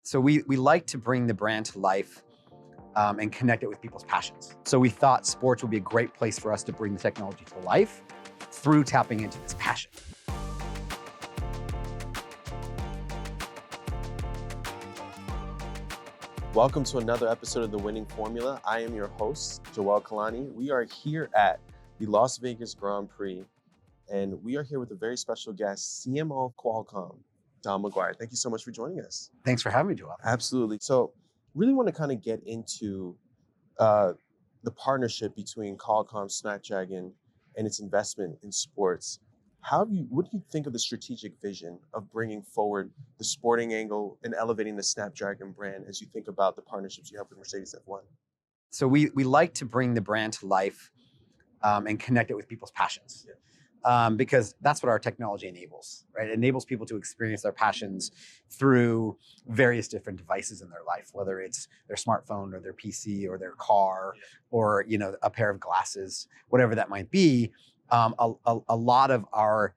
So we like to bring the brand to life and connect it with people's passions. So we thought sports would be a great place for us to bring the technology to life through tapping into this passion. Welcome to another episode of The Winning Formula. I am your host, Joel Kalani. We are here at the Las Vegas Grand Prix, and we are here with a very special guest, CMO of Qualcomm, Don McQuire. Thank you so much for joining us. Thanks for having me, Joel. Absolutely. So really want to kind of get into the partnership between Qualcomm, Snapdragon, and its investment in sports. What do you think of the strategic vision of bringing forward the sporting angle and elevating the Snapdragon brand as you think about the partnerships you have with Mercedes F1? So we like to bring the brand to life and connect it with people's passions. Because that's what our technology enables, right? It enables people to experience their passions through various different devices in their life, whether it's their smartphone or their PC or their car or a pair of glasses, whatever that might be. A lot of our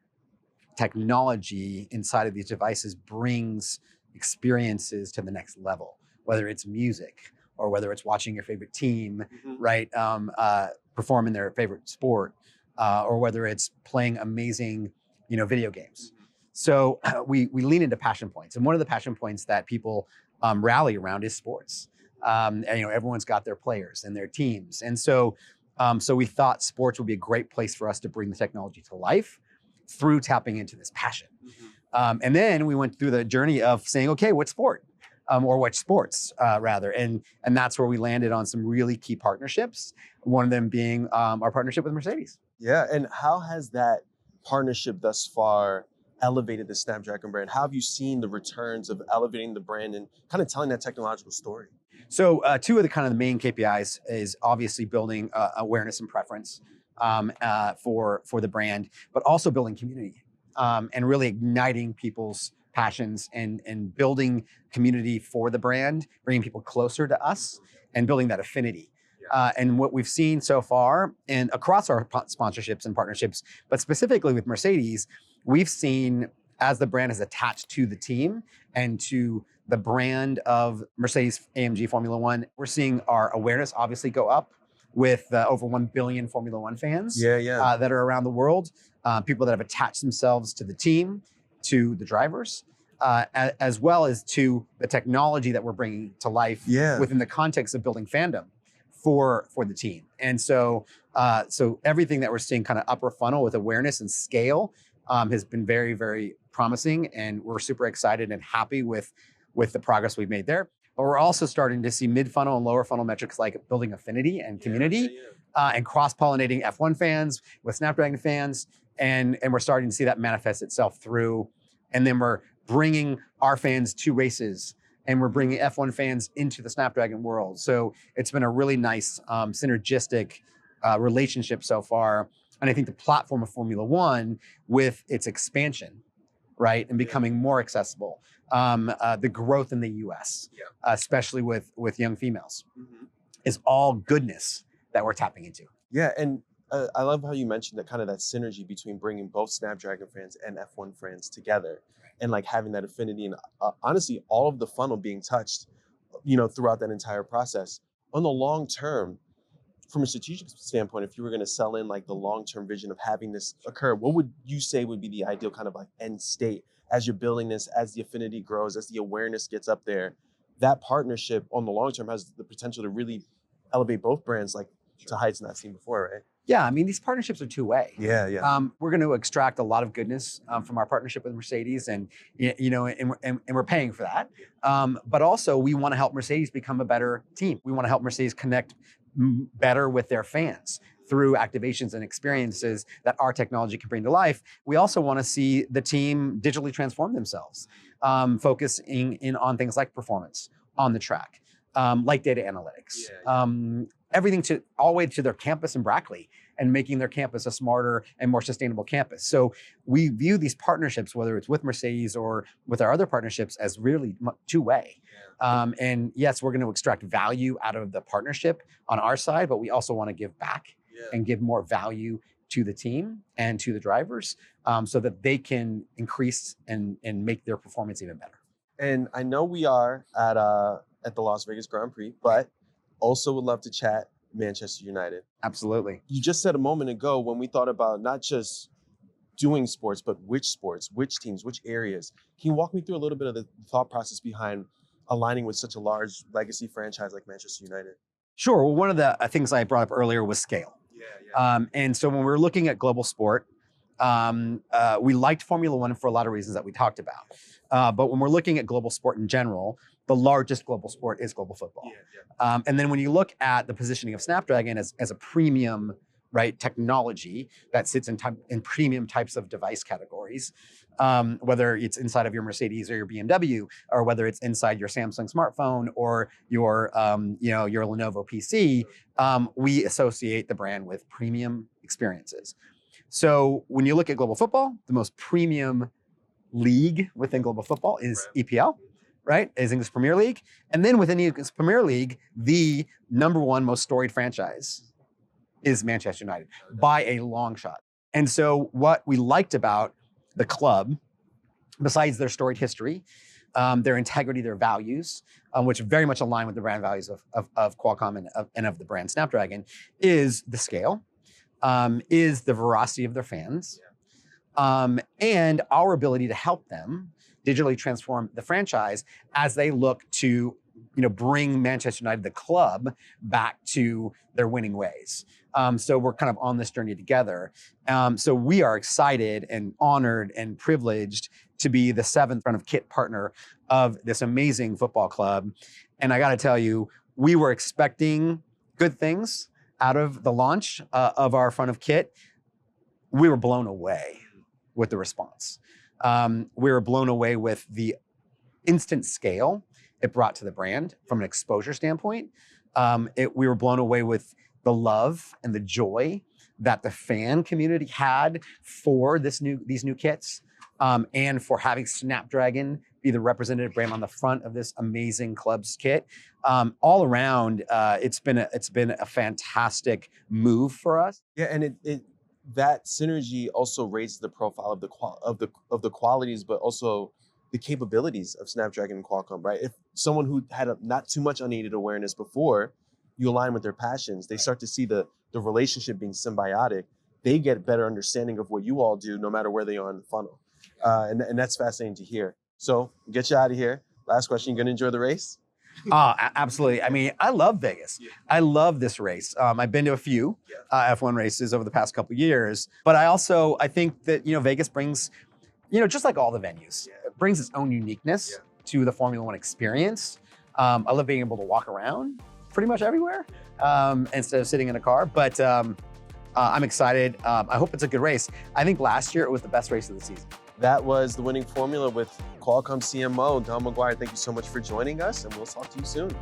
technology inside of these devices brings experiences to the next level, whether it's music or whether it's watching your favorite team, right? Perform in their favorite sport. Or whether it's playing amazing, video games. So we lean into passion points, and one of the passion points that people rally around is sports. And everyone's got their players and their teams, and so we thought sports would be a great place for us to bring the technology to life through tapping into this passion. And then we went through the journey of saying, okay, what sport? Or what sports, rather. And that's where we landed on some really key partnerships, one of them being our partnership with Mercedes. Yeah, and how has that partnership thus far elevated the Snapdragon brand? How have you seen the returns of elevating the brand and kind of telling that technological story? So two of the main KPIs is obviously building awareness and preference for the brand, but also building community and really igniting people's passions and building community for the brand, bringing people closer to us and building that affinity. And what we've seen so far and across our sponsorships and partnerships, but specifically with Mercedes, we've seen as the brand is attached to the team and to the brand of Mercedes-AMG Formula One, we're seeing our awareness obviously go up with over 1 billion Formula One fans that are around the world, people that have attached themselves to the team, to the drivers, as well as to the technology that we're bringing to life within the context of building fandom for the team. And so everything that we're seeing kind of upper funnel with awareness and scale has been very, very promising. And we're super excited and happy with the progress we've made there. But we're also starting to see mid-funnel and lower funnel metrics like building affinity and community and cross-pollinating F1 fans with Snapdragon fans. And we're starting to see that manifest itself through. And then we're bringing our fans to races and we're bringing F1 fans into the Snapdragon world. So it's been a really nice synergistic relationship so far. And I think the platform of Formula One with its expansion, right, and becoming more accessible, the growth in the US, especially with young females, is all goodness that we're tapping into. Yeah, and I love how you mentioned that that synergy between bringing both Snapdragon fans and F1 fans together and like having that affinity and honestly, all of the funnel being touched, throughout that entire process. On the long term, from a strategic standpoint, if you were going to sell in like the long-term vision of having this occur, what would you say would be the ideal kind of like end state as you're building this, as the affinity grows, as the awareness gets up there? That partnership on the long term has the potential to really elevate both brands like to heights not seen before, right? Yeah, I mean, these partnerships are two-way. Yeah. We're going to extract a lot of goodness from our partnership with Mercedes, and we're paying for that. But also, we want to help Mercedes become a better team. We want to help Mercedes connect better with their fans through activations and experiences that our technology can bring to life. We also want to see the team digitally transform themselves, focusing in on things like performance on the track, like data analytics. Everything all the way to their campus in Brackley and making their campus a smarter and more sustainable campus. So we view these partnerships, whether it's with Mercedes or with our other partnerships, as really two-way. And yes, we're going to extract value out of the partnership on our side, but we also want to give back and give more value to the team and to the drivers so that they can increase and make their performance even better. And I know we are at the Las Vegas Grand Prix, but also would love to chat Manchester United. Absolutely. You just said a moment ago when we thought about not just doing sports, but which teams, which areas. Can you walk me through a little bit of the thought process behind aligning with such a large legacy franchise like Manchester United? Sure. Well, one of the things I brought up earlier was scale. And so when we're looking at global sport, we liked Formula One for a lot of reasons that we talked about. But when we're looking at global sport in general, the largest global sport is global football. And then when you look at the positioning of Snapdragon as a premium, right, technology that sits in premium types of device categories, whether it's inside of your Mercedes or your BMW, or whether it's inside your Samsung smartphone or your your Lenovo PC, we associate the brand with premium experiences. So when you look at global football, the most premium league within global football is EPL, right? Is English Premier League. And then within the English Premier League, the number one most storied franchise is Manchester United by a long shot. And so what we liked about the club, besides their storied history, their integrity, their values, which very much align with the brand values of Qualcomm and of the brand Snapdragon, is the scale, is the veracity of their fans, and our ability to help them digitally transform the franchise as they look to bring Manchester United, the club, back to their winning ways. So we're kind of on this journey together. So we are excited and honored and privileged to be the 7th front of kit partner of this amazing football club. And I got to tell you, we were expecting good things out of the launch of our front of kit. We were blown away with the response. We were blown away with the instant scale it brought to the brand from an exposure standpoint. We were blown away with the love and the joy that the fan community had for these new kits, and for having Snapdragon be the representative brand on the front of this amazing club's kit. All around, it's been a fantastic move for us. Yeah, and that synergy also raises the profile of the qualities, but also the capabilities of Snapdragon and Qualcomm, right? If someone who had not too much unaided awareness before, you align with their passions, they start to see the relationship being symbiotic. They get better understanding of what you all do, no matter where they are in the funnel. And that's fascinating to hear. So get you out of here. Last question, you gonna enjoy the race? Absolutely. I mean, I love Vegas. I love this race. I've been to a few F1 races over the past couple of years, but I think that, Vegas brings, just like all the venues, it brings its own uniqueness to the Formula One experience. I love being able to walk around pretty much everywhere instead of sitting in a car, but I'm excited. I hope it's a good race. I think last year it was the best race of the season. That was the winning formula with Qualcomm CMO Don McQuire. Thank you so much for joining us, and we'll talk to you soon.